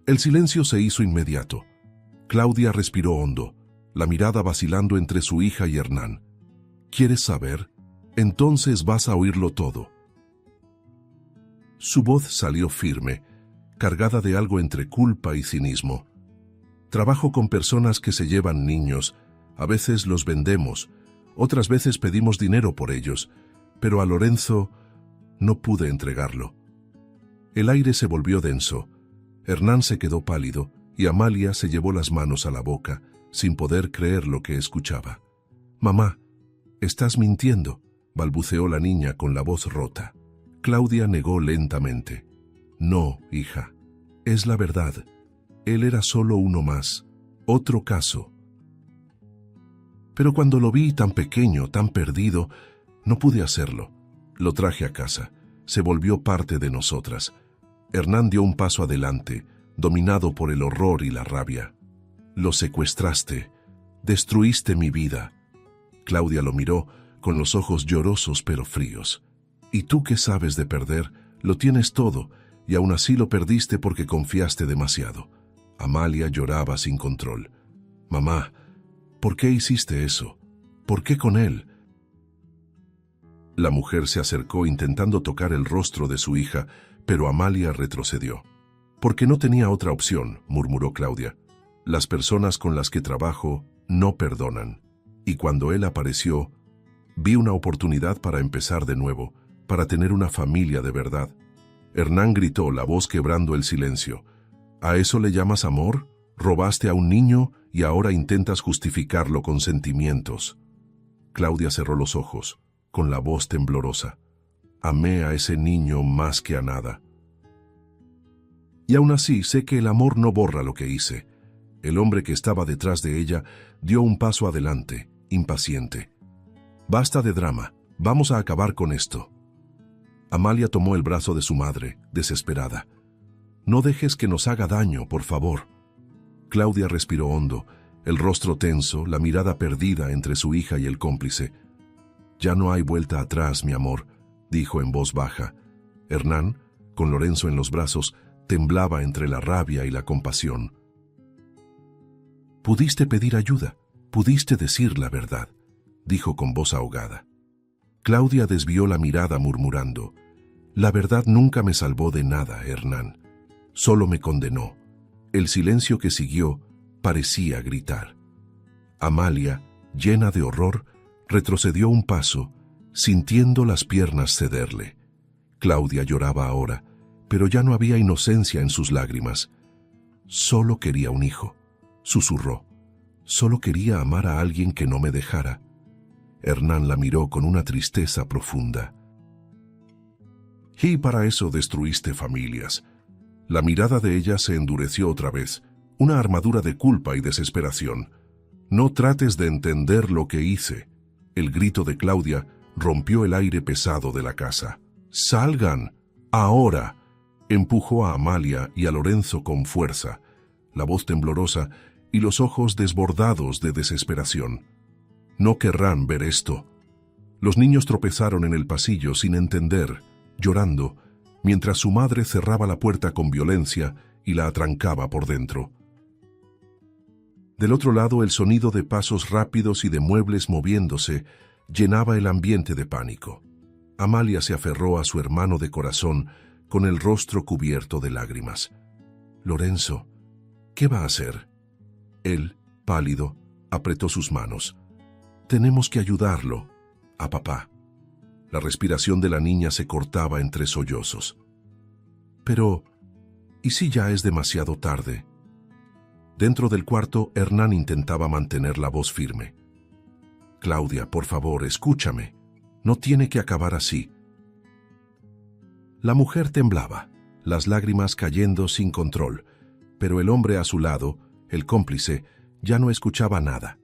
[SPEAKER 1] El silencio se hizo inmediato. Claudia respiró hondo, la mirada vacilando entre su hija y Hernán. «¿Quieres saber? Entonces vas a oírlo todo». Su voz salió firme, cargada de algo entre culpa y cinismo. «Trabajo con personas que se llevan niños, a veces los vendemos, Otras veces pedimos dinero por ellos, pero a Lorenzo no pude entregarlo. El aire se volvió denso. Hernán se quedó pálido y Amalia se llevó las manos a la boca, sin poder creer lo que escuchaba. «Mamá, estás mintiendo», balbuceó la niña con la voz rota. Claudia negó lentamente. «No, hija, es la verdad. Él era solo uno más, otro caso». Pero cuando lo vi tan pequeño, tan perdido, no pude hacerlo. Lo traje a casa. Se volvió parte de nosotras. Hernán dio un paso adelante, dominado por el horror y la rabia. «Lo secuestraste. Destruiste mi vida». Claudia lo miró, con los ojos llorosos pero fríos. «¿Y tú qué sabes de perder? Lo tienes todo, y aún así lo perdiste porque confiaste demasiado». Amalia lloraba sin control. «Mamá, ¿por qué hiciste eso? ¿Por qué con él?». La mujer se acercó intentando tocar el rostro de su hija, pero Amalia retrocedió. «Porque no tenía otra opción», murmuró Claudia. «Las personas con las que trabajo no perdonan. Y cuando él apareció, vi una oportunidad para empezar de nuevo, para tener una familia de verdad». Hernán gritó, la voz quebrando el silencio. «¿A eso le llamas amor? Robaste a un niño y ahora intentas justificarlo con sentimientos». Claudia cerró los ojos, con la voz temblorosa. «Amé a ese niño más que a nada. Y aún así sé que el amor no borra lo que hice». El hombre que estaba detrás de ella dio un paso adelante, impaciente. «Basta de drama, vamos a acabar con esto». Amalia tomó el brazo de su madre, desesperada. «No dejes que nos haga daño, por favor». Claudia respiró hondo, el rostro tenso, la mirada perdida entre su hija y el cómplice. «Ya no hay vuelta atrás, mi amor», dijo en voz baja. Hernán, con Lorenzo en los brazos, temblaba entre la rabia y la compasión. «Pudiste pedir ayuda, pudiste decir la verdad», dijo con voz ahogada. Claudia desvió la mirada murmurando. «La verdad nunca me salvó de nada, Hernán. Solo me condenó». El silencio que siguió parecía gritar. Amalia, llena de horror, retrocedió un paso, sintiendo las piernas cederle. Claudia lloraba ahora, pero ya no había inocencia en sus lágrimas. «Solo quería un hijo», susurró. «Solo quería amar a alguien que no me dejara». Hernán la miró con una tristeza profunda. «Y para eso destruiste familias». La mirada de ella se endureció otra vez, una armadura de culpa y desesperación. «No trates de entender lo que hice». El grito de Claudia rompió el aire pesado de la casa. «¡Salgan! ¡Ahora!». Empujó a Amalia y a Lorenzo con fuerza, la voz temblorosa y los ojos desbordados de desesperación. «No querrán ver esto». Los niños tropezaron en el pasillo sin entender, llorando, mientras su madre cerraba la puerta con violencia y la atrancaba por dentro. Del otro lado, el sonido de pasos rápidos y de muebles moviéndose llenaba el ambiente de pánico. Amalia se aferró a su hermano de corazón con el rostro cubierto de lágrimas. «Lorenzo, ¿qué va a hacer?». Él, pálido, apretó sus manos. «Tenemos que ayudarlo, a papá». La respiración de la niña se cortaba entre sollozos. «Pero, ¿y si ya es demasiado tarde?». Dentro del cuarto, Hernán intentaba mantener la voz firme. «Claudia, por favor, escúchame. No tiene que acabar así». La mujer temblaba, las lágrimas cayendo sin control, pero el hombre a su lado, el cómplice, ya no escuchaba nada.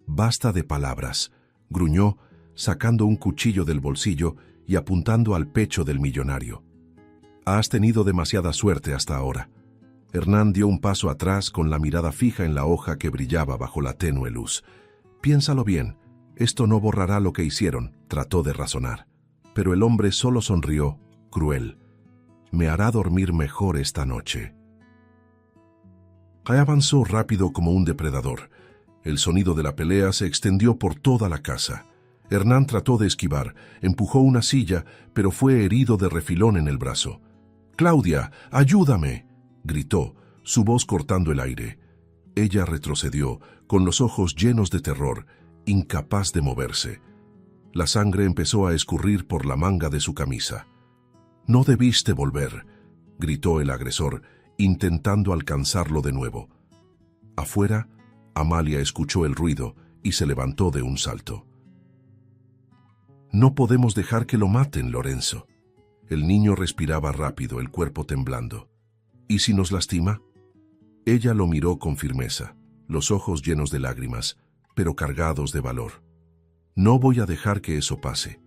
[SPEAKER 1] «Basta de palabras», gruñó, sacando un cuchillo del bolsillo y apuntando al pecho del millonario. «Has tenido demasiada suerte hasta ahora». Hernán dio un paso atrás con la mirada fija en la hoja que brillaba bajo la tenue luz. «Piénsalo bien, esto no borrará lo que hicieron», trató de razonar. Pero el hombre solo sonrió, cruel. «Me hará dormir mejor esta noche». Avanzó rápido como un depredador. El sonido de la pelea se extendió por toda la casa. Hernán trató de esquivar, empujó una silla, pero fue herido de refilón en el brazo. «¡Claudia, ayúdame!», gritó, su voz cortando el aire. Ella retrocedió, con los ojos llenos de terror, incapaz de moverse. La sangre empezó a escurrir por la manga de su camisa. «No debiste volver», gritó el agresor, intentando alcanzarlo de nuevo. Afuera, Amalia escuchó el ruido y se levantó de un salto. «No podemos dejar que lo maten, Lorenzo». El niño respiraba rápido, el cuerpo temblando. «¿Y si nos lastima?». Ella lo miró con firmeza, los ojos llenos de lágrimas, pero cargados de valor. «No voy a dejar que eso pase».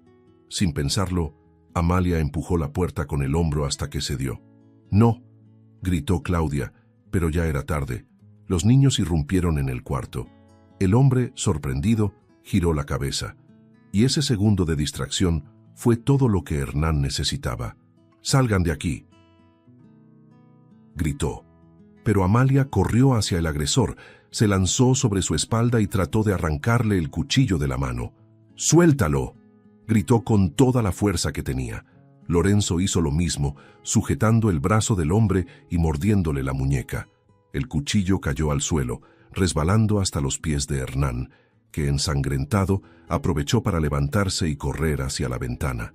[SPEAKER 1] Sin pensarlo, Amalia empujó la puerta con el hombro hasta que cedió. «No», gritó Claudia, pero ya era tarde. Los niños irrumpieron en el cuarto. El hombre, sorprendido, giró la cabeza. Y ese segundo de distracción fue todo lo que Hernán necesitaba. «¡Salgan de aquí!», gritó. Pero Amalia corrió hacia el agresor, se lanzó sobre su espalda y trató de arrancarle el cuchillo de la mano. «¡Suéltalo!», gritó con toda la fuerza que tenía. Lorenzo hizo lo mismo, sujetando el brazo del hombre y mordiéndole la muñeca. El cuchillo cayó al suelo, resbalando hasta los pies de Hernán, que, ensangrentado, aprovechó para levantarse y correr hacia la ventana.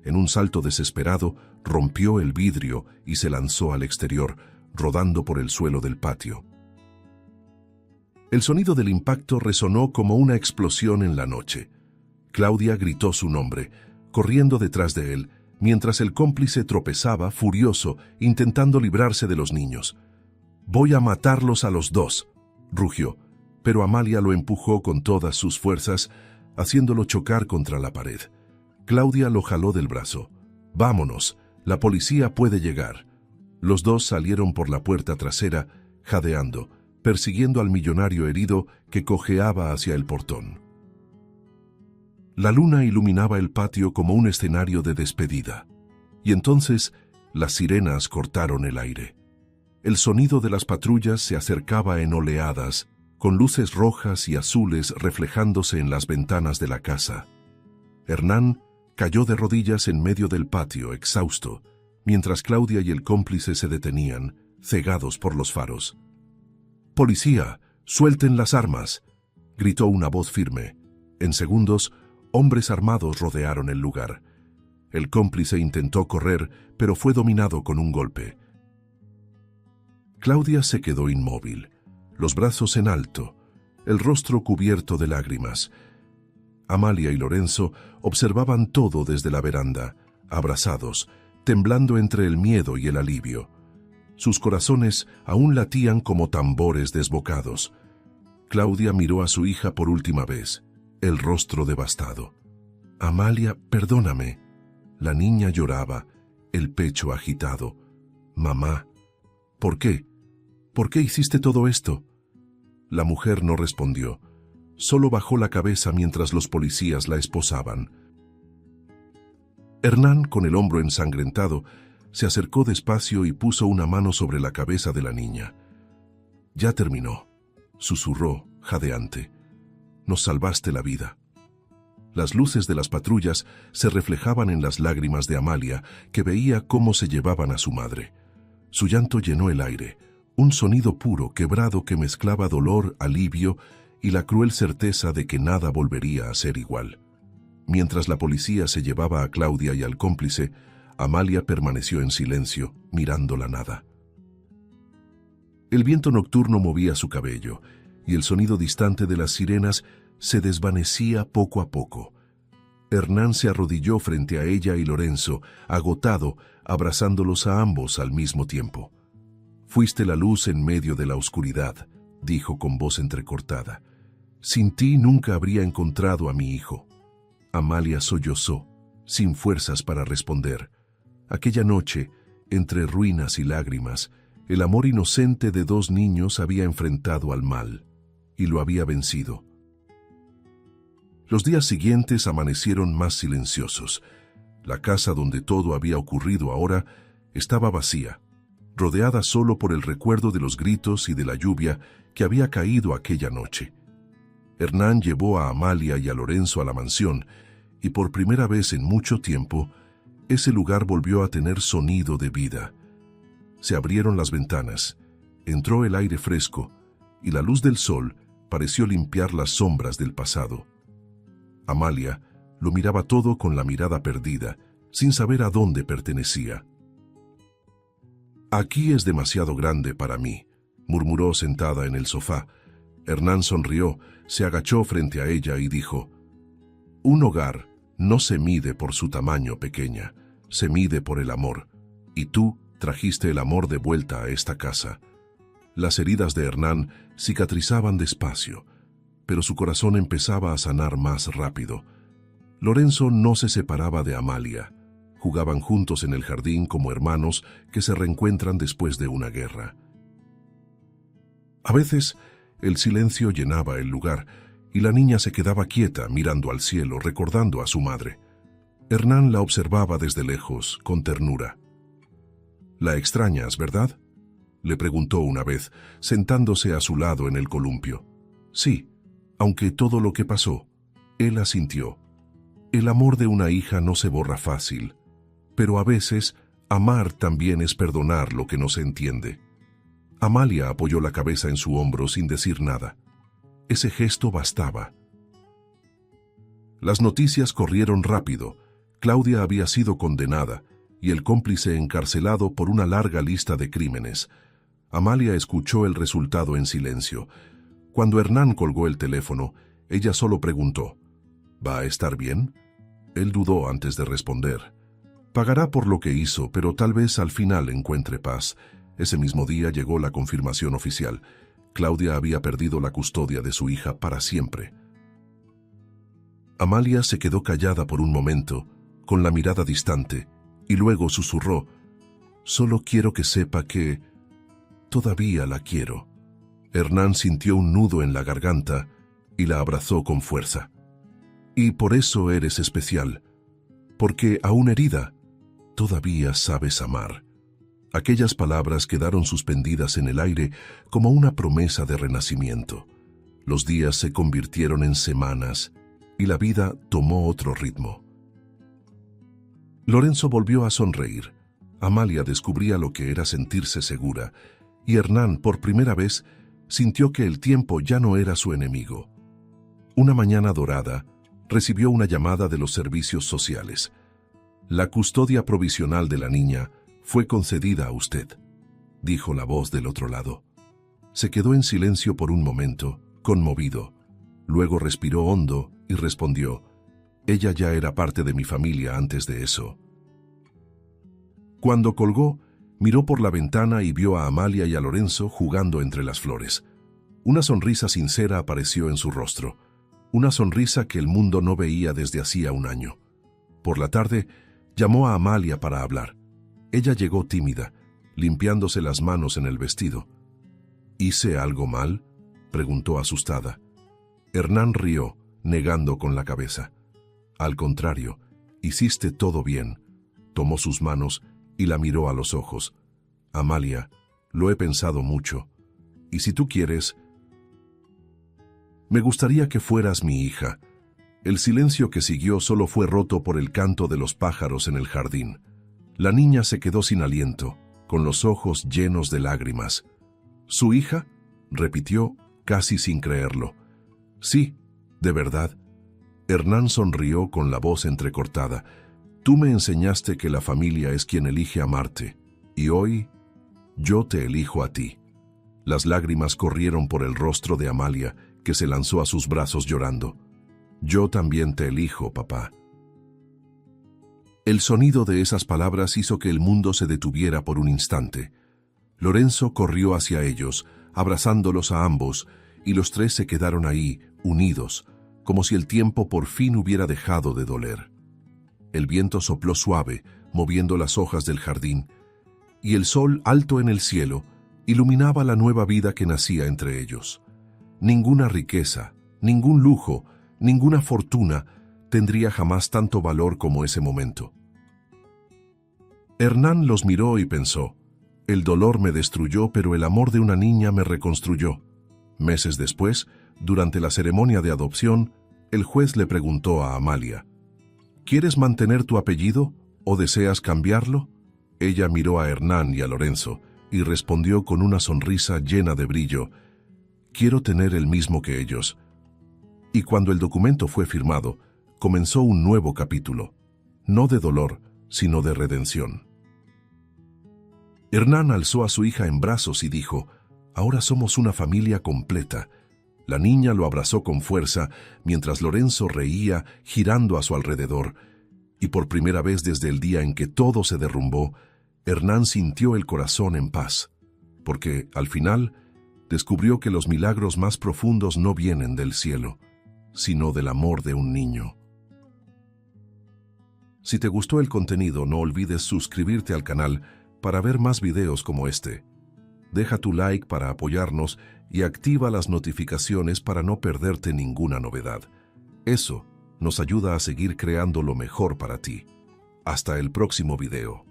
[SPEAKER 1] En un salto desesperado, rompió el vidrio y se lanzó al exterior, rodando por el suelo del patio. El sonido del impacto resonó como una explosión en la noche. Claudia gritó su nombre, corriendo detrás de él, mientras el cómplice tropezaba, furioso, intentando librarse de los niños. «Voy a matarlos a los dos», rugió, pero Amalia lo empujó con todas sus fuerzas, haciéndolo chocar contra la pared. Claudia lo jaló del brazo. «Vámonos, la policía puede llegar». Los dos salieron por la puerta trasera, jadeando, persiguiendo al millonario herido que cojeaba hacia el portón. La luna iluminaba el patio como un escenario de despedida. Y entonces las sirenas cortaron el aire. El sonido de las patrullas se acercaba en oleadas, con luces rojas y azules reflejándose en las ventanas de la casa. Hernán cayó de rodillas en medio del patio, exhausto, mientras Claudia y el cómplice se detenían, cegados por los faros. «¡Policía, suelten las armas!», gritó una voz firme. En segundos, hombres armados rodearon el lugar. El cómplice intentó correr, pero fue dominado con un golpe. Claudia se quedó inmóvil, los brazos en alto, el rostro cubierto de lágrimas. Amalia y Lorenzo observaban todo desde la veranda, abrazados, temblando entre el miedo y el alivio. Sus corazones aún latían como tambores desbocados. Claudia miró a su hija por última vez, el rostro devastado. «Amalia, perdóname». La niña lloraba, el pecho agitado. «Mamá, ¿por qué? ¿Por qué hiciste todo esto?». La mujer no respondió, solo bajó la cabeza mientras los policías la esposaban. Hernán, con el hombro ensangrentado, se acercó despacio y puso una mano sobre la cabeza de la niña. «Ya terminó», susurró, jadeante. «Nos salvaste la vida». Las luces de las patrullas se reflejaban en las lágrimas de Amalia, que veía cómo se llevaban a su madre. Su llanto llenó el aire, un sonido puro, quebrado que mezclaba dolor, alivio y la cruel certeza de que nada volvería a ser igual. Mientras la policía se llevaba a Claudia y al cómplice, Amalia permaneció en silencio, mirando la nada. El viento nocturno movía su cabello, y el sonido distante de las sirenas se desvanecía poco a poco. Hernán se arrodilló frente a ella y Lorenzo, agotado, abrazándolos a ambos al mismo tiempo. «Fuiste la luz en medio de la oscuridad», dijo con voz entrecortada. «Sin ti nunca habría encontrado a mi hijo». Amalia sollozó, sin fuerzas para responder. Aquella noche, entre ruinas y lágrimas, el amor inocente de dos niños había enfrentado al mal, y lo había vencido. Los días siguientes amanecieron más silenciosos. La casa donde todo había ocurrido ahora estaba vacía, rodeada solo por el recuerdo de los gritos y de la lluvia que había caído aquella noche. Hernán llevó a Amalia y a Lorenzo a la mansión, y por primera vez en mucho tiempo, ese lugar volvió a tener sonido de vida. Se abrieron las ventanas, entró el aire fresco, y la luz del sol pareció limpiar las sombras del pasado. Amalia lo miraba todo con la mirada perdida, sin saber a dónde pertenecía. «Aquí es demasiado grande para mí», murmuró sentada en el sofá. Hernán sonrió, se agachó frente a ella y dijo: «Un hogar no se mide por su tamaño, pequeña, se mide por el amor, y tú trajiste el amor de vuelta a esta casa». Las heridas de Hernán cicatrizaban despacio, pero su corazón empezaba a sanar más rápido. Lorenzo no se separaba de Amalia. Jugaban juntos en el jardín como hermanos que se reencuentran después de una guerra. A veces, el silencio llenaba el lugar y la niña se quedaba quieta mirando al cielo, recordando a su madre. Hernán la observaba desde lejos, con ternura. «¿La extrañas, verdad?», le preguntó una vez, sentándose a su lado en el columpio. «Sí, aunque todo lo que pasó», él asintió. «El amor de una hija no se borra fácil, pero a veces amar también es perdonar lo que no se entiende». Amalia apoyó la cabeza en su hombro sin decir nada. Ese gesto bastaba. Las noticias corrieron rápido. Claudia había sido condenada y el cómplice encarcelado por una larga lista de crímenes. Amalia escuchó el resultado en silencio. Cuando Hernán colgó el teléfono, ella solo preguntó: «¿Va a estar bien?». Él dudó antes de responder. «Pagará por lo que hizo, pero tal vez al final encuentre paz». Ese mismo día llegó la confirmación oficial. Claudia había perdido la custodia de su hija para siempre. Amalia se quedó callada por un momento, con la mirada distante, y luego susurró: «Solo quiero que sepa que todavía la quiero». Hernán sintió un nudo en la garganta y la abrazó con fuerza. «Y por eso eres especial, porque aún herida, todavía sabes amar». Aquellas palabras quedaron suspendidas en el aire como una promesa de renacimiento. Los días se convirtieron en semanas y la vida tomó otro ritmo. Lorenzo volvió a sonreír. Amalia descubría lo que era sentirse segura, y Hernán, por primera vez, sintió que el tiempo ya no era su enemigo. Una mañana dorada, recibió una llamada de los servicios sociales. «La custodia provisional de la niña fue concedida a usted», dijo la voz del otro lado. Se quedó en silencio por un momento, conmovido. Luego respiró hondo y respondió: «Ella ya era parte de mi familia antes de eso». Cuando colgó, miró por la ventana y vio a Amalia y a Lorenzo jugando entre las flores. Una sonrisa sincera apareció en su rostro, una sonrisa que el mundo no veía desde hacía un año. Por la tarde, llamó a Amalia para hablar. Ella llegó tímida, limpiándose las manos en el vestido. «¿Hice algo mal?», preguntó asustada. Hernán rió, negando con la cabeza. «Al contrario, hiciste todo bien». Tomó sus manos y la miró a los ojos. «Amalia, lo he pensado mucho. Y si tú quieres, me gustaría que fueras mi hija». El silencio que siguió solo fue roto por el canto de los pájaros en el jardín. La niña se quedó sin aliento, con los ojos llenos de lágrimas. «¿Su hija?», repitió, casi sin creerlo. «Sí, de verdad». Hernán sonrió con la voz entrecortada. «Tú me enseñaste que la familia es quien elige amarte, y hoy yo te elijo a ti». Las lágrimas corrieron por el rostro de Amalia, que se lanzó a sus brazos llorando. «Yo también te elijo, papá». El sonido de esas palabras hizo que el mundo se detuviera por un instante. Lorenzo corrió hacia ellos, abrazándolos a ambos, y los tres se quedaron ahí, unidos, como si el tiempo por fin hubiera dejado de doler. El viento sopló suave, moviendo las hojas del jardín, y el sol, alto en el cielo, iluminaba la nueva vida que nacía entre ellos. Ninguna riqueza, ningún lujo, ninguna fortuna tendría jamás tanto valor como ese momento. Hernán los miró y pensó: «El dolor me destruyó, pero el amor de una niña me reconstruyó». Meses después, durante la ceremonia de adopción, el juez le preguntó a Amalia: «¿Quieres mantener tu apellido o deseas cambiarlo?». Ella miró a Hernán y a Lorenzo y respondió con una sonrisa llena de brillo: quiero tener el mismo que ellos. Y cuando el documento fue firmado, comenzó un nuevo capítulo, no de dolor, sino de redención. Hernán alzó a su hija en brazos y dijo, «Ahora somos una familia completa». La niña lo abrazó con fuerza, mientras Lorenzo reía, girando a su alrededor, y por primera vez desde el día en que todo se derrumbó, Hernán sintió el corazón en paz, porque, al final, descubrió que los milagros más profundos no vienen del cielo, sino del amor de un niño. Si te gustó el contenido, no olvides suscribirte al canal para ver más videos como este. Deja tu like para apoyarnos y activa las notificaciones para no perderte ninguna novedad. Eso nos ayuda a seguir creando lo mejor para ti. Hasta el próximo video.